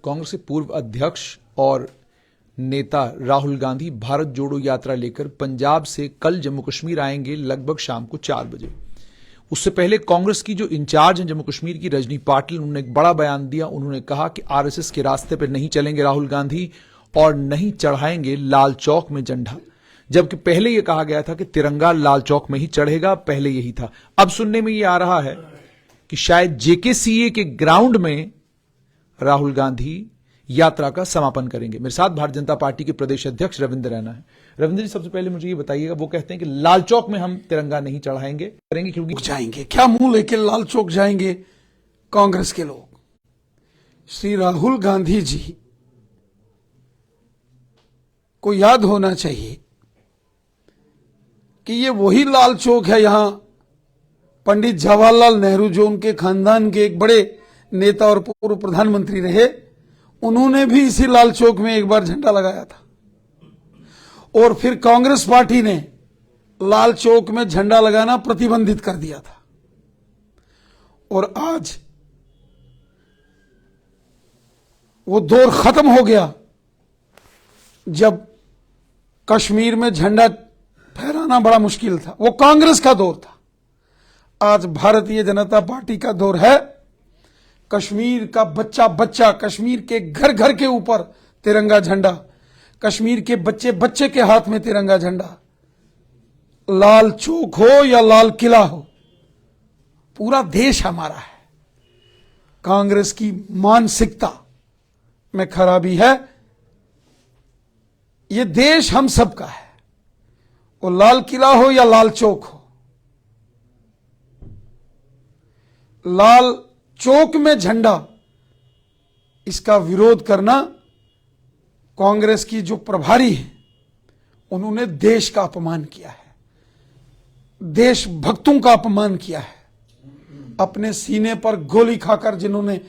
कांग्रेस के पूर्व अध्यक्ष और नेता राहुल गांधी भारत जोड़ो यात्रा लेकर पंजाब से कल जम्मू कश्मीर आएंगे लगभग शाम को 4 बजे। उससे पहले कांग्रेस की जो इंचार्ज हैं जम्मू कश्मीर की, रजनी पाटिल, उन्होंने एक बड़ा बयान दिया। उन्होंने कहा कि आरएसएस के रास्ते पर नहीं चलेंगे राहुल गांधी और नहीं चढ़ाएंगे लाल चौक में झंडा, जबकि पहले यह कहा गया था कि तिरंगा लाल चौक में ही चढ़ेगा। पहले यही था। अब सुनने में यह आ रहा है कि शायद जेकेसीए के ग्राउंड में राहुल गांधी यात्रा का समापन करेंगे। मेरे साथ भारतीय जनता पार्टी के प्रदेश अध्यक्ष रविंद्र रैना है। रविंद्र जी, सबसे पहले मुझे ये बताइएगा, वो कहते हैं कि लाल चौक में हम तिरंगा नहीं चढ़ाएंगे, करेंगे क्योंकि जाएंगे क्या मुंह लेके लाल चौक जाएंगे कांग्रेस के लोग। श्री राहुल गांधी जी को याद होना चाहिए कि ये वही लाल चौक है, यहां पंडित जवाहरलाल नेहरू, जो उनके खानदान के एक बड़े नेता और पूर्व प्रधानमंत्री रहे, उन्होंने भी इसी लाल चौक में एक बार झंडा लगाया था। और फिर कांग्रेस पार्टी ने लाल चौक में झंडा लगाना प्रतिबंधित कर दिया था। और आज वो दौर खत्म हो गया जब कश्मीर में झंडा फहराना बड़ा मुश्किल था। वो कांग्रेस का दौर था। आज भारतीय जनता पार्टी का दौर है। कश्मीर का बच्चा बच्चा, कश्मीर के घर घर के ऊपर तिरंगा झंडा, कश्मीर के बच्चे बच्चे के हाथ में तिरंगा झंडा। लाल चौक हो या लाल किला हो, पूरा देश हमारा है। कांग्रेस की मानसिकता में खराबी है। ये देश हम सबका है। वो लाल किला हो या लाल चौक हो, लाल चौक में झंडा, इसका विरोध करना कांग्रेस की जो प्रभारी है, उन्होंने देश का अपमान किया है, देशभक्तों का अपमान किया है। अपने सीने पर गोली खाकर जिन्होंने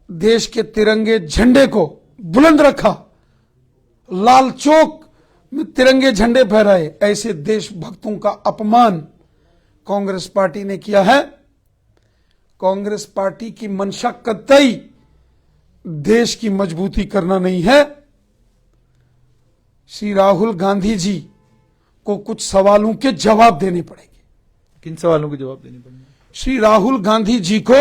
देश के तिरंगे झंडे को बुलंद रखा, लाल चौक में तिरंगे झंडे फहराए, ऐसे देशभक्तों का अपमान कांग्रेस पार्टी ने किया है। कांग्रेस पार्टी की मंशा कतई देश की मजबूती करना नहीं है। श्री राहुल गांधी जी को कुछ सवालों के जवाब देने पड़ेंगे। किन सवालों के जवाब देने पड़ेंगे? श्री राहुल गांधी जी को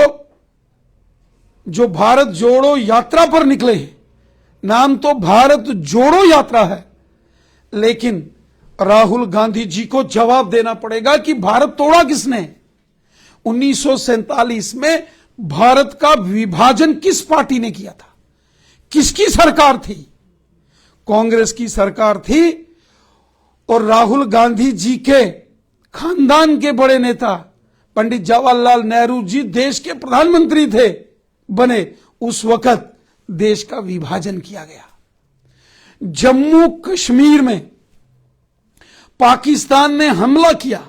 जो भारत जोड़ो यात्रा पर निकले हैं, नाम तो भारत जोड़ो यात्रा है, लेकिन राहुल गांधी जी को जवाब देना पड़ेगा कि भारत तोड़ा किसने। 1947 में भारत का विभाजन किस पार्टी ने किया था? किसकी सरकार थी? कांग्रेस की सरकार थी। और राहुल गांधी जी के खानदान के बड़े नेता पंडित जवाहरलाल नेहरू जी देश के प्रधानमंत्री थे बने। उस वक्त देश का विभाजन किया गया। जम्मू कश्मीर में पाकिस्तान ने हमला किया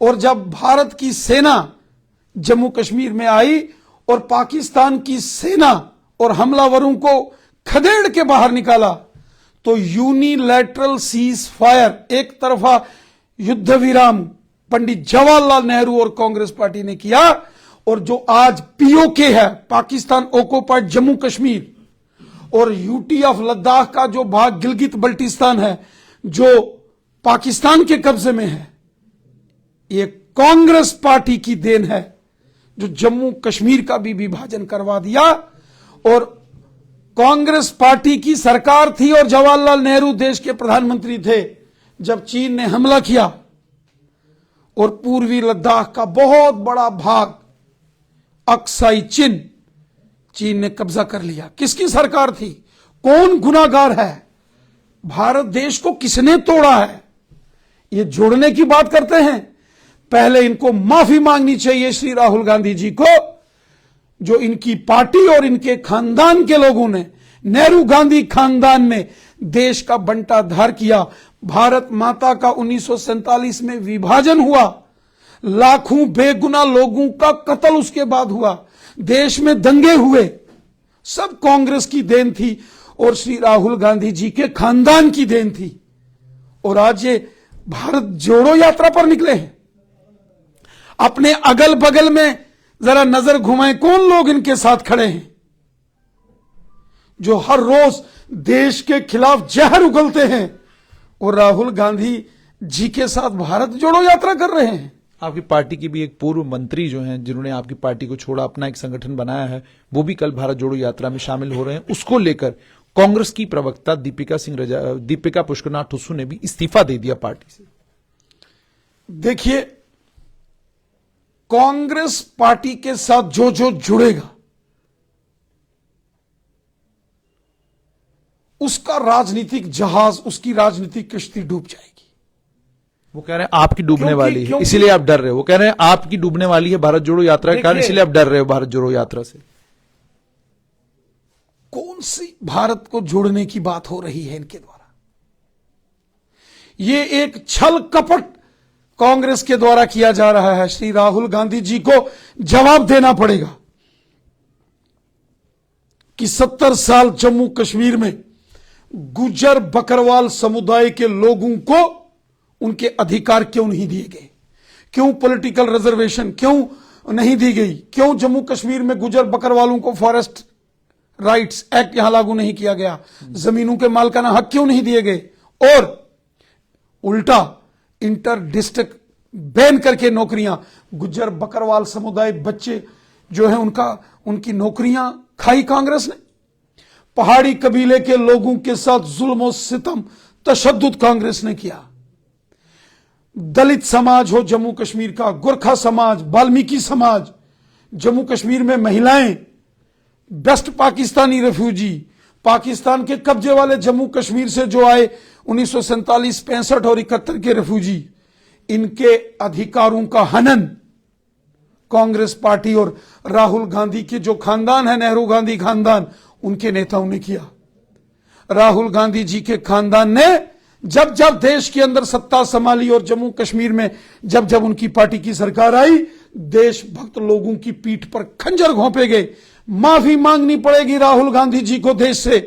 और जब भारत की सेना जम्मू कश्मीर में आई और पाकिस्तान की सेना और हमलावरों को खदेड़ के बाहर निकाला, तो यूनिलैटरल सीज फायर, एक तरफा युद्ध विराम पंडित जवाहरलाल नेहरू और कांग्रेस पार्टी ने किया। और जो आज पीओके है, पाकिस्तान ऑक्युपाइड जम्मू कश्मीर, और यूटी ऑफ लद्दाख का जो भाग गिलगित बल्टिस्तान है, जो पाकिस्तान के कब्जे में है, ये कांग्रेस पार्टी की देन है, जो जम्मू कश्मीर का भी विभाजन करवा दिया। और कांग्रेस पार्टी की सरकार थी और जवाहरलाल नेहरू देश के प्रधानमंत्री थे जब चीन ने हमला किया और पूर्वी लद्दाख का बहुत बड़ा भाग, अक्साई चिन, चीन ने कब्जा कर लिया। किसकी सरकार थी? कौन गुनाहगार है? भारत देश को किसने तोड़ा है? ये जोड़ने की बात करते हैं। पहले इनको माफी मांगनी चाहिए श्री राहुल गांधी जी को, जो इनकी पार्टी और इनके खानदान के लोगों ने, नेहरू गांधी खानदान ने देश का बंटाधार किया। भारत माता का 1947 में विभाजन हुआ, लाखों बेगुनाह लोगों का कत्ल उसके बाद हुआ, देश में दंगे हुए, सब कांग्रेस की देन थी और श्री राहुल गांधी जी के खानदान की देन थी। और आज ये भारत जोड़ो यात्रा पर निकले हैं। अपने अगल बगल में जरा नजर घुमाएं, कौन लोग इनके साथ खड़े हैं? जो हर रोज देश के खिलाफ जहर उगलते हैं, और राहुल गांधी जी के साथ भारत जोड़ो यात्रा कर रहे हैं। आपकी पार्टी की भी एक पूर्व मंत्री जो हैं, जिन्होंने आपकी पार्टी को छोड़ा, अपना एक संगठन बनाया है, वो भी कल भारत जोड़ो यात्रा में शामिल हो रहे हैं। उसको लेकर कांग्रेस की प्रवक्ता दीपिका पुष्करनाथ टुसू ने भी इस्तीफा दे दिया पार्टी से। देखिए, कांग्रेस पार्टी के साथ जो जो जुड़ेगा उसका राजनीतिक जहाज, उसकी राजनीतिक किश्ती डूब जाएगी। वो कह रहे हैं आपकी डूबने वाली है, क्योंकि इसीलिए आप डर रहे हो। वो कह रहे हैं आपकी डूबने वाली है भारत जोड़ो यात्रा के कारण, देखिए, इसलिए आप डर रहे हो भारत जोड़ो यात्रा से। कौन सी भारत को जोड़ने की बात हो रही है इनके द्वारा? ये एक छल कपट कांग्रेस के द्वारा किया जा रहा है। श्री राहुल गांधी जी को जवाब देना पड़ेगा कि 70 साल जम्मू कश्मीर में गुज्जर बकरवाल समुदाय के लोगों को उनके अधिकार क्यों नहीं दिए गए? क्यों पॉलिटिकल रिजर्वेशन क्यों नहीं दी गई? क्यों जम्मू कश्मीर में गुज्जर बकरवालों को फॉरेस्ट राइट्स एक्ट यहां लागू नहीं किया गया? जमीनों के मालिकाना हक क्यों नहीं दिए गए? और उल्टा इंटर डिस्ट्रिक्ट बैन करके नौकरियां, गुज्जर बकरवाल समुदाय बच्चे जो है उनकी नौकरियां खाई कांग्रेस ने। पहाड़ी कबीले के लोगों के साथ जुल्म और सितम तशद्दुद कांग्रेस ने किया। दलित समाज हो जम्मू कश्मीर का, गोरखा समाज, वाल्मीकि समाज, जम्मू कश्मीर में महिलाएं, वेस्ट पाकिस्तानी रेफ्यूजी, पाकिस्तान के कब्जे वाले जम्मू कश्मीर से जो आए 1947, 65 और 71 के रेफ्यूजी, इनके अधिकारों का हनन कांग्रेस पार्टी और राहुल गांधी के जो खानदान है, नेहरू गांधी खानदान, उनके नेताओं ने किया। राहुल गांधी जी के खानदान ने जब जब देश के अंदर सत्ता संभाली और जम्मू कश्मीर में जब जब उनकी पार्टी की सरकार आई, देशभक्त लोगों की पीठ पर खंजर घोंपे गए। माफी मांगनी पड़ेगी राहुल गांधी जी को देश से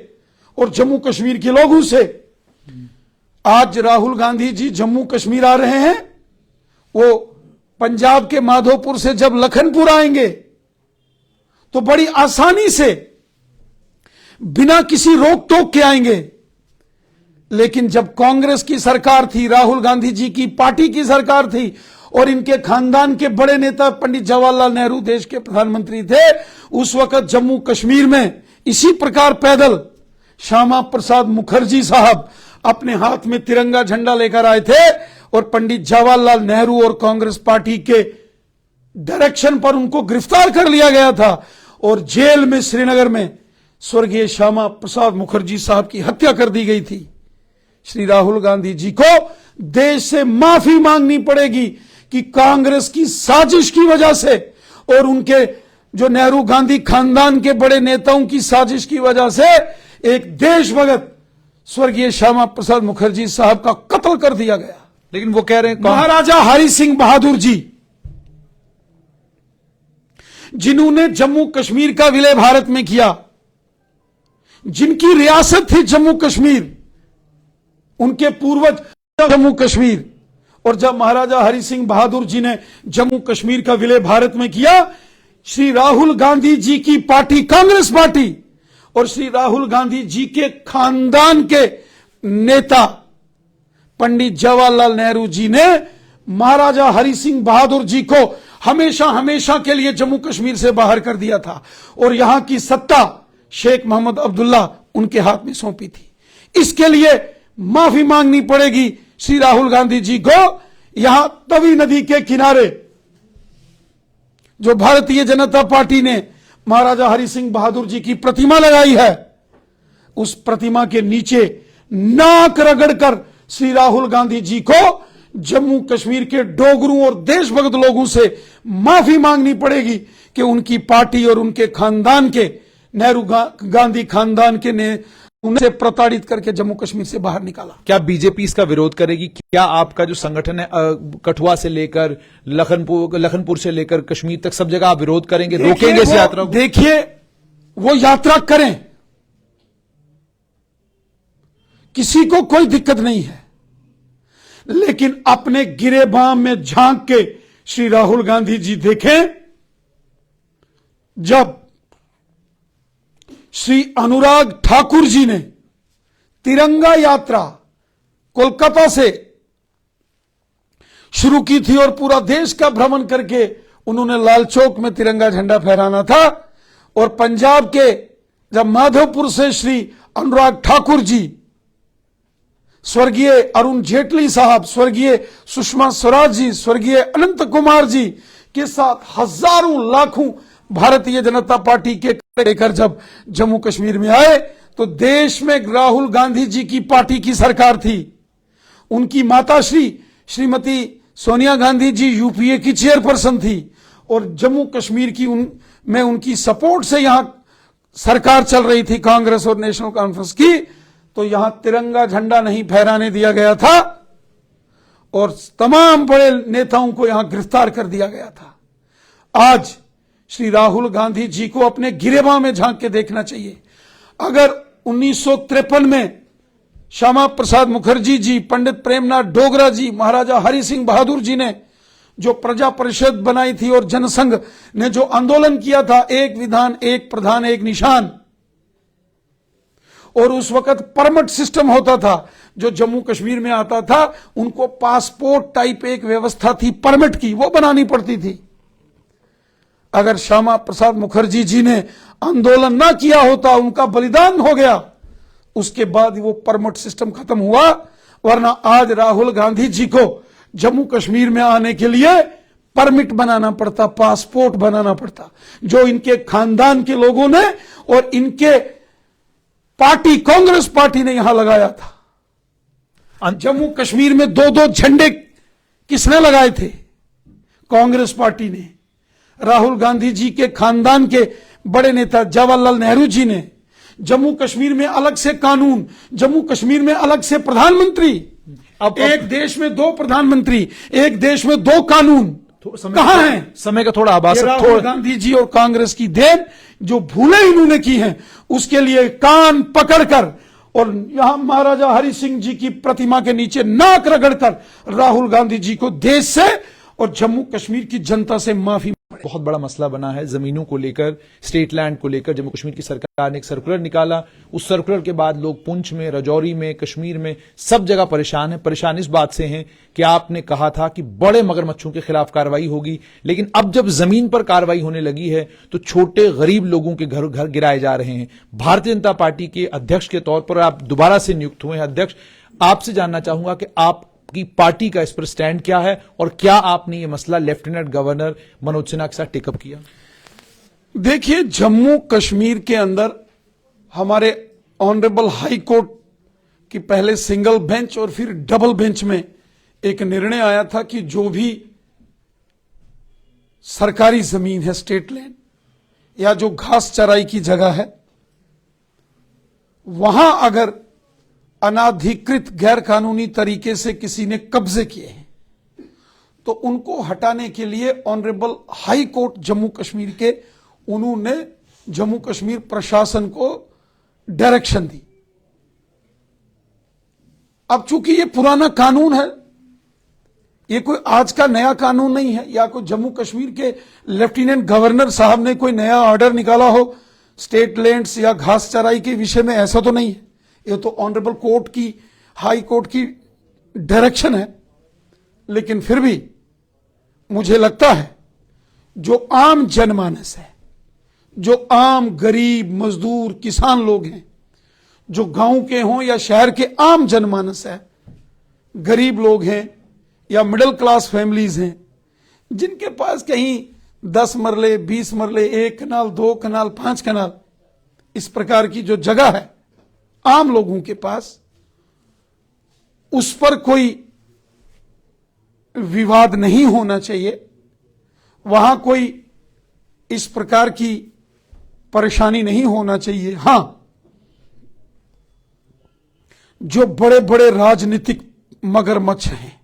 और जम्मू कश्मीर के लोगों से। आज राहुल गांधी जी जम्मू कश्मीर आ रहे हैं, वो पंजाब के माधोपुर से जब लखनपुर आएंगे तो बड़ी आसानी से बिना किसी रोक टोक के आएंगे। लेकिन जब कांग्रेस की सरकार थी, राहुल गांधी जी की पार्टी की सरकार थी और इनके खानदान के बड़े नेता पंडित जवाहरलाल नेहरू देश के प्रधानमंत्री थे, उस वक्त जम्मू कश्मीर में इसी प्रकार पैदल श्यामा प्रसाद मुखर्जी साहब अपने हाथ में तिरंगा झंडा लेकर आए थे और पंडित जवाहरलाल नेहरू और कांग्रेस पार्टी के डायरेक्शन पर उनको गिरफ्तार कर लिया गया था और जेल में श्रीनगर में स्वर्गीय श्यामा प्रसाद मुखर्जी साहब की हत्या कर दी गई थी। श्री राहुल गांधी जी को देश से माफी मांगनी पड़ेगी कि कांग्रेस की साजिश की वजह से और उनके जो नेहरू गांधी खानदान के बड़े नेताओं की साजिश की वजह से एक देशभक्त स्वर्गीय श्यामा प्रसाद मुखर्जी साहब का कत्ल कर दिया गया। लेकिन वो कह रहे हैं महाराजा हरि सिंह बहादुर जी, जिन्होंने जम्मू कश्मीर का विलय भारत में किया, जिनकी रियासत थी जम्मू कश्मीर, उनके पूर्वज जम्मू कश्मीर, और जब महाराजा हरि सिंह बहादुर जी ने जम्मू कश्मीर का विलय भारत में किया, श्री राहुल गांधी जी की पार्टी कांग्रेस पार्टी और श्री राहुल गांधी जी के खानदान के नेता पंडित जवाहरलाल नेहरू जी ने महाराजा हरि सिंह बहादुर जी को हमेशा हमेशा के लिए जम्मू कश्मीर से बाहर कर दिया था और यहां की सत्ता शेख मोहम्मद अब्दुल्ला उनके हाथ में सौंपी थी। इसके लिए माफी मांगनी पड़ेगी श्री राहुल गांधी जी को। यहां तवी नदी के किनारे जो भारतीय जनता पार्टी ने महाराजा हरि सिंह बहादुर जी की प्रतिमा लगाई है, उस प्रतिमा के नीचे नाक रगड़कर श्री राहुल गांधी जी को जम्मू कश्मीर के डोगरों और देशभक्त लोगों से माफी मांगनी पड़ेगी कि उनकी पार्टी और उनके खानदान के नेहरू गांधी खानदान के ने उन्हें प्रताड़ित करके जम्मू कश्मीर से बाहर निकाला। क्या बीजेपी इसका विरोध करेगी? क्या आपका जो संगठन है कठुआ से लेकर लखनपुर से लेकर कश्मीर तक सब जगह आप विरोध करेंगे, रोकेंगे इस यात्रा को? देखिए, वो यात्रा करें, किसी को कोई दिक्कत नहीं है, लेकिन अपने गिरेबान में झांक के श्री राहुल गांधी जी देखें, जब श्री अनुराग ठाकुर जी ने तिरंगा यात्रा कोलकाता से शुरू की थी और पूरा देश का भ्रमण करके उन्होंने लाल चौक में तिरंगा झंडा फहराना था। और पंजाब के जब माधोपुर से श्री अनुराग ठाकुर जी, स्वर्गीय अरुण जेटली साहब, स्वर्गीय सुषमा स्वराज जी, स्वर्गीय अनंत कुमार जी के साथ हजारों लाखों भारतीय जनता पार्टी के लेकर जब जम्मू कश्मीर में आए तो देश में राहुल गांधी जी की पार्टी की सरकार थी। उनकी माता श्रीमती सोनिया गांधी जी यूपीए की चेयरपर्सन थी और जम्मू कश्मीर की में उनकी सपोर्ट से यहां सरकार चल रही थी, कांग्रेस और नेशनल कॉन्फ्रेंस की। तो यहां तिरंगा झंडा नहीं फहराने दिया गया था और तमाम बड़े नेताओं को यहां गिरफ्तार कर दिया गया था। आज श्री राहुल गांधी जी को अपने गिरेबां में झांक के देखना चाहिए। अगर 1953 में श्यामा प्रसाद मुखर्जी जी, पंडित प्रेमनाथ डोगरा जी, महाराजा हरि सिंह बहादुर जी ने जो प्रजा परिषद बनाई थी और जनसंघ ने जो आंदोलन किया था, एक विधान एक प्रधान एक निशान, और उस वक्त परमिट सिस्टम होता था, जो जम्मू कश्मीर में आता था उनको पासपोर्ट टाइप एक व्यवस्था थी परमिट की, वो बनानी पड़ती थी। अगर श्यामा प्रसाद मुखर्जी जी ने आंदोलन ना किया होता, उनका बलिदान हो गया, उसके बाद वो परमिट सिस्टम खत्म हुआ, वरना आज राहुल गांधी जी को जम्मू कश्मीर में आने के लिए परमिट बनाना पड़ता, पासपोर्ट बनाना पड़ता, जो इनके खानदान के लोगों ने और इनके पार्टी कांग्रेस पार्टी ने यहां लगाया था। जम्मू कश्मीर में दो दो झंडे किसने लगाए थे? कांग्रेस पार्टी ने। राहुल गांधी जी के खानदान के बड़े नेता जवाहरलाल नेहरू जी ने। जम्मू कश्मीर में अलग से कानून, जम्मू कश्मीर में अलग से प्रधानमंत्री। अब एक देश में दो प्रधानमंत्री, एक देश में दो कानून, कहां है? समय का थोड़ा आभास। राहुल गांधी जी और कांग्रेस की देन जो भूले इन्होंने की हैं, उसके लिए कान पकड़कर और यहां महाराजा हरि सिंह जी की प्रतिमा के नीचे नाक रगड़कर राहुल गांधी जी को देश से और जम्मू कश्मीर की जनता से माफी। बहुत बड़ा मसला बना है जमीनों को लेकर, स्टेट लैंड को लेकर। जम्मू कश्मीर की सरकार ने एक सर्कुलर निकाला, उस सर्कुलर के बाद लोग पुंछ में, राजौरी में, कश्मीर में सब जगह परेशान है। परेशान इस बात से हैं कि आपने कहा था कि बड़े मगरमच्छों के खिलाफ कार्रवाई होगी, लेकिन अब जब जमीन पर कार्रवाई होने लगी है तो छोटे गरीब लोगों के घर गिराए जा रहे हैं। भारतीय जनता पार्टी के अध्यक्ष के तौर पर आप दोबारा से नियुक्त हुए हैं अध्यक्ष, आपसे जानना चाहूंगा कि आप की पार्टी का इस पर स्टैंड क्या है और क्या आपने ये मसला लेफ्टिनेंट गवर्नर मनोज सिन्हा के साथ टेकअप किया? देखिए, जम्मू कश्मीर के अंदर हमारे ऑनरेबल हाई कोर्ट की पहले सिंगल बेंच और फिर डबल बेंच में एक निर्णय आया था कि जो भी सरकारी जमीन है, स्टेट लैंड या जो घास चराई की जगह है, वहां अगर अनाधिकृत गैर कानूनी तरीके से किसी ने कब्जे किए हैं तो उनको हटाने के लिए honourable high court Jammu Kashmir के, उन्होंने जम्मू कश्मीर प्रशासन को डायरेक्शन दी। अब चूंकि ये पुराना कानून है, ये कोई आज का नया कानून नहीं है, या कोई जम्मू कश्मीर के लेफ्टिनेंट गवर्नर साहब ने कोई नया ऑर्डर निकाला हो स्टेट लैंड्स या घास चराई के विषय में, ऐसा तो नहीं है। ये तो ऑनरेबल कोर्ट की, हाई कोर्ट की डायरेक्शन है। लेकिन फिर भी मुझे लगता है जो आम जनमानस है, जो आम गरीब मजदूर किसान लोग हैं, जो गांव के हों या शहर के आम जनमानस है, गरीब लोग हैं या मिडिल क्लास फैमिलीज हैं, जिनके पास कहीं 10 मरले, 20 मरले, 1 कनाल, 2 कनाल, 5 कनाल इस प्रकार की जो जगह है आम लोगों के पास, उस पर कोई विवाद नहीं होना चाहिए, वहां कोई इस प्रकार की परेशानी नहीं होना चाहिए। हां, जो बड़े बड़े राजनीतिक मगरमच्छ हैं,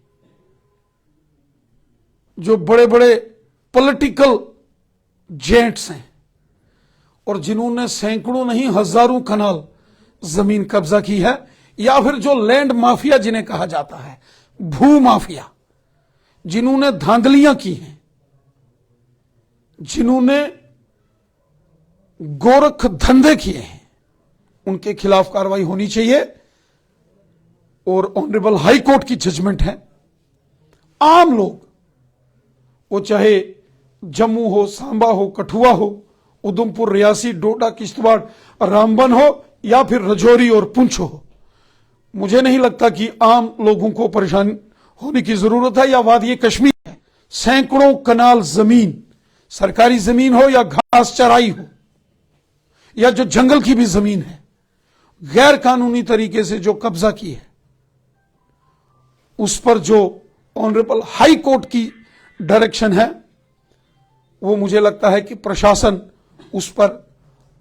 जो बड़े बड़े पॉलिटिकल जेंट्स हैं और जिन्होंने सैकड़ों नहीं हजारों कनाल जमीन कब्जा की है, या फिर जो लैंड माफिया जिन्हें कहा जाता है, भू माफिया, जिन्होंने धांधलियां की हैं, जिन्होंने गोरख धंधे किए हैं, उनके खिलाफ कार्रवाई होनी चाहिए। और ऑनरेबल हाई कोर्ट की जजमेंट है, आम लोग, वो चाहे जम्मू हो, सांबा हो, कठुआ हो, उधमपुर, रियासी, डोडा, किश्तवाड़, रामबन हो या फिर राजौरी और पुंछ हो, मुझे नहीं लगता कि आम लोगों को परेशान होने की जरूरत है। या वादी कश्मीर है, सैकड़ों कनाल जमीन, सरकारी जमीन हो या घास चराई हो या जो जंगल की भी जमीन है, गैर कानूनी तरीके से जो कब्जा की है, उस पर जो ऑनरेबल हाई कोर्ट की डायरेक्शन है, वो मुझे लगता है कि प्रशासन उस पर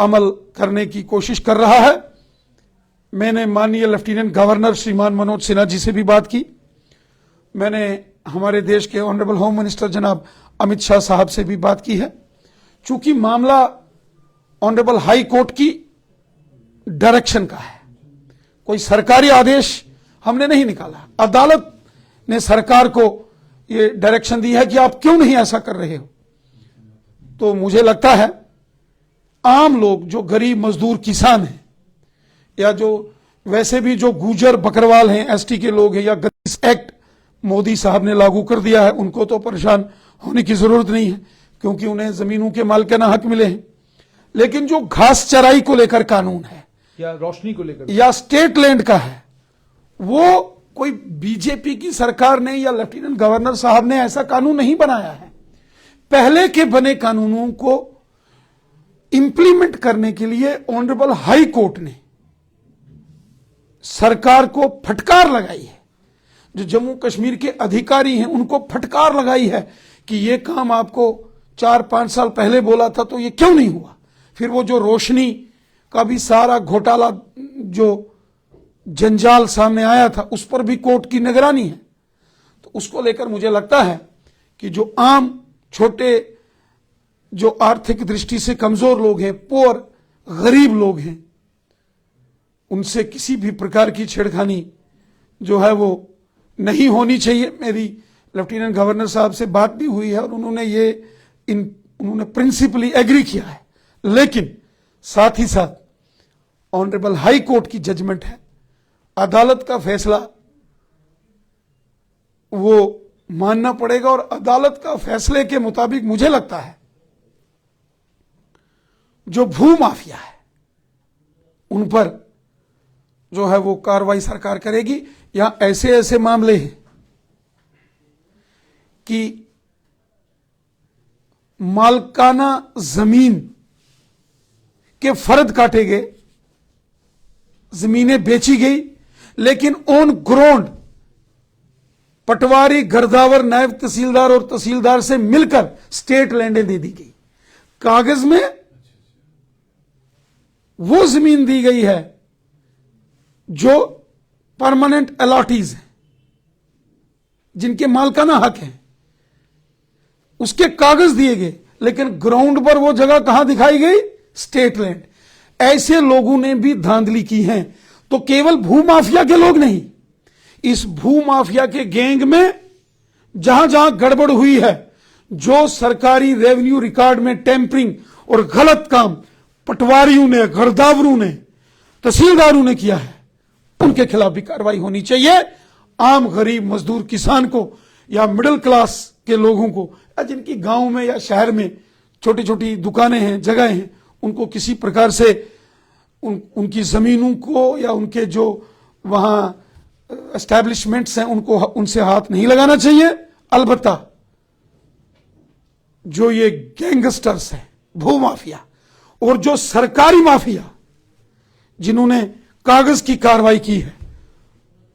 अमल करने की कोशिश कर रहा है। मैंने माननीय लेफ्टिनेंट गवर्नर श्रीमान मनोज सिन्हा जी से भी बात की। मैंने हमारे देश के ऑनरेबल होम मिनिस्टर जनाब अमित शाह साहब से भी बात की है। चूंकि मामला ऑनरेबल हाई कोर्ट की डायरेक्शन का है, कोई सरकारी आदेश हमने नहीं निकाला, अदालत ने सरकार को यह डायरेक्शन दी है कि आप क्यों नहीं ऐसा कर रहे हो। तो मुझे लगता है आम लोग, जो गरीब मजदूर किसान हैं, या जो वैसे भी जो गुजर बकरवाल हैं, एसटी के लोग हैं, या गद्दी एक्ट मोदी साहब ने लागू कर दिया है, उनको तो परेशान होने की जरूरत नहीं है, क्योंकि उन्हें जमीनों के मालिकाना हक मिले हैं। लेकिन जो घास चराई को लेकर कानून है, या रोशनी को लेकर, या स्टेट लैंड का है, वो कोई बीजेपी की सरकार ने या लेफ्टिनेंट गवर्नर साहब ने ऐसा कानून नहीं बनाया है। पहले के बने कानूनों को इंप्लीमेंट करने के लिए ऑनरेबल हाई कोर्ट ने सरकार को फटकार लगाई है। जो जम्मू कश्मीर के अधिकारी हैं, उनको फटकार लगाई है कि यह काम आपको 4-5 साल पहले बोला था तो यह क्यों नहीं हुआ। फिर वो जो रोशनी का भी सारा घोटाला, जो जंजाल सामने आया था, उस पर भी कोर्ट की निगरानी है। तो उसको लेकर मुझे लगता है कि जो आम छोटे, जो आर्थिक दृष्टि से कमजोर लोग हैं, पुअर, गरीब लोग हैं, उनसे किसी भी प्रकार की छेड़खानी जो है वो नहीं होनी चाहिए। मेरी लेफ्टिनेंट गवर्नर साहब से बात भी हुई है और उन्होंने प्रिंसिपली एग्री किया है। लेकिन साथ ही साथ ऑनरेबल हाई कोर्ट की जजमेंट है, अदालत का फैसला वो मानना पड़ेगा। और अदालत का फैसले के मुताबिक मुझे लगता है जो भू माफिया है उन पर जो है वो कार्रवाई सरकार करेगी। यहां ऐसे ऐसे मामले हैं कि मालकाना जमीन के फर्द काटे गए, जमीनें बेची गई, लेकिन ऑन ग्राउंड पटवारी, गर्दावर, नायब तहसीलदार और तहसीलदार से मिलकर स्टेट लैंडें दे दी गई। कागज में वो जमीन दी गई है जो परमानेंट अलॉटीज हैं, जिनके मालकाना हक हैं, उसके कागज दिए गए, लेकिन ग्राउंड पर वो जगह कहां दिखाई गई? State land. ऐसे लोगों ने भी धांधली की है। तो केवल भूमाफिया के लोग नहीं, इस भूमाफिया के गैंग में जहां जहां गड़बड़ हुई है, जो सरकारी रेवेन्यू रिकॉर्ड में टेम्परिंग और गलत काम पटवारियों ने, गर्दावरों ने, तहसीलदारों ने किया है, उनके खिलाफ भी कार्रवाई होनी चाहिए। आम गरीब मजदूर किसान को या मिडिल क्लास के लोगों को, या जिनकी गांव में या शहर में छोटी छोटी दुकानें हैं, जगह हैं, उनको किसी प्रकार से उनकी जमीनों को या उनके जो वहां एस्टैब्लिशमेंट्स हैं उनको उनसे हाथ नहीं लगाना चाहिए। अलबत्ता जो ये गैंगस्टर्स हैं, भूमाफिया और जो सरकारी माफिया जिन्होंने कागज की कार्रवाई की है,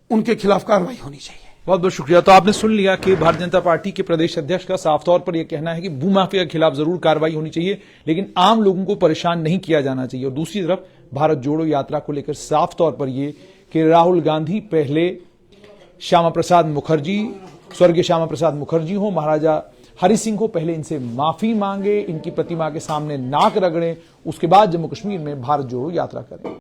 उनके खिलाफ कार्रवाई होनी चाहिए। बहुत बहुत शुक्रिया। तो आपने सुन लिया कि भारतीय जनता पार्टी के प्रदेश अध्यक्ष का साफ तौर पर यह कहना है कि भूमाफिया के खिलाफ जरूर कार्रवाई होनी चाहिए, लेकिन आम लोगों को परेशान नहीं किया जाना चाहिए। और दूसरी तरफ भारत जोड़ो यात्रा को लेकर साफ तौर पर यह कि राहुल गांधी पहले श्यामा प्रसाद मुखर्जी, स्वर्गीय श्यामा प्रसाद मुखर्जी हो, महाराजा हरि सिंह हो, पहले इनसे माफी मांगे, इनकी प्रतिमा के सामने नाक रगड़े, उसके बाद जम्मू कश्मीर में भारत जोड़ो यात्रा करें।